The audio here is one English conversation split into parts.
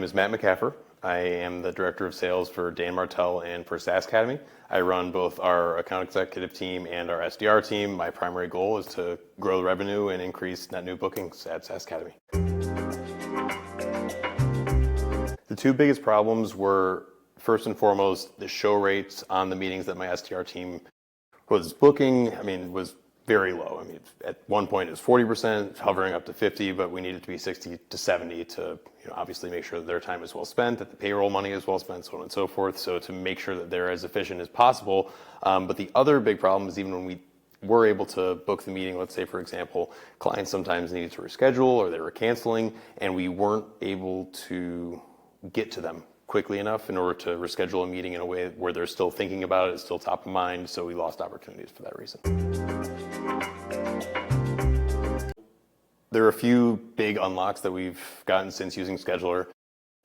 is Matt McCaffer. I am the Director of Sales for Martell and for SaaS Academy. I run both our account executive team and our SDR team. My primary goal is to grow revenue and increase net new bookings at SaaS Academy. The two biggest problems were, first and foremost, the show rates on the meetings that my SDR team was booking, was very low. At one point it was 40%, hovering up to 50%, but we needed to be 60 to 70 to obviously make sure that their time is well spent, that the payroll money is well spent, so on and so forth. So to make sure that they're as efficient as possible. But the other big problem is even when we were able to book the meeting, let's say, for example, clients sometimes needed to reschedule or they were canceling, and we weren't able to get to them quickly enough in order to reschedule a meeting in a way where they're still thinking about it, it's still top of mind, so we lost opportunities for that reason. There are a few big unlocks that we've gotten since using Scheduler.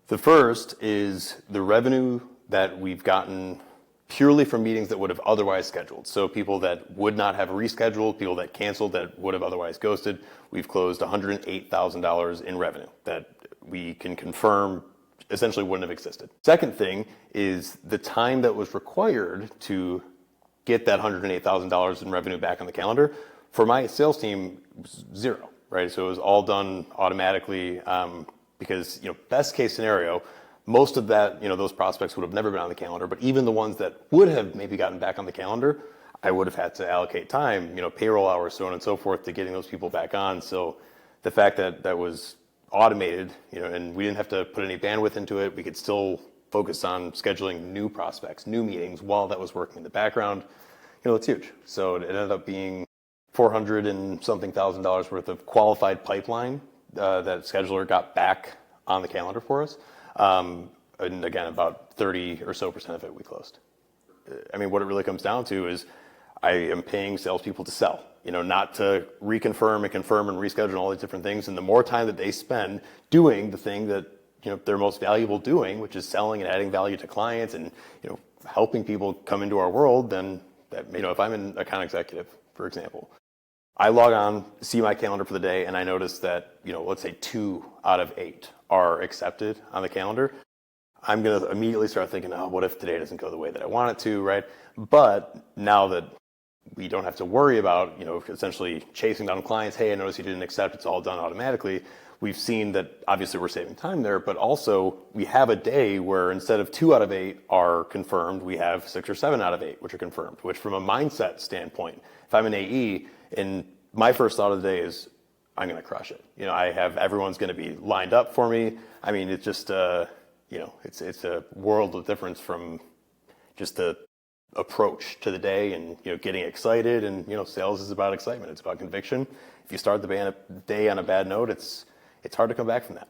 The first is the revenue that we've gotten purely from meetings that would have otherwise scheduled. So people that would not have rescheduled, people that canceled that would have otherwise ghosted. We've closed $108,000 in revenue that we can confirm essentially wouldn't have existed. Second thing is the time that was required to get that $108,000 in revenue back on the calendar. For my sales team, it was zero, right? So it was all done automatically because, best case scenario, most of that, those prospects would have never been on the calendar, but even the ones that would have maybe gotten back on the calendar, I would have had to allocate time, payroll hours, so on and so forth, to getting those people back on. So the fact that that was automated, and we didn't have to put any bandwidth into it. We could still focus on scheduling new prospects, new meetings while that was working in the background. It's huge. So it ended up being $400 and something thousand worth of qualified pipeline that Scheduler got back on the calendar for us. And again, about 30 or so % of it we closed. What it really comes down to is I am paying salespeople to sell, not to reconfirm and confirm and reschedule and all these different things. And the more time that they spend doing the thing that, they're most valuable doing, which is selling and adding value to clients and, helping people come into our world, then that, if I'm an account executive, for example, I log on, see my calendar for the day, and I notice that, let's say 2 out of 8 are accepted on the calendar. I'm going to immediately start thinking, what if today doesn't go the way that I want it to, right? But now that we don't have to worry about, essentially chasing down clients, hey, I noticed you didn't accept, it's all done automatically. We've seen that obviously we're saving time there, but also we have a day where instead of 2 out of 8 are confirmed, we have 6 or 7 out of 8 which are confirmed, which from a mindset standpoint, if I'm an AE, and my first thought of the day is, I'm going to crush it. I have everyone's going to be lined up for me. It's just, it's a world of difference from just the approach to the day and, getting excited. And, sales is about excitement. It's about conviction. If you start the day on a bad note, it's hard to come back from that.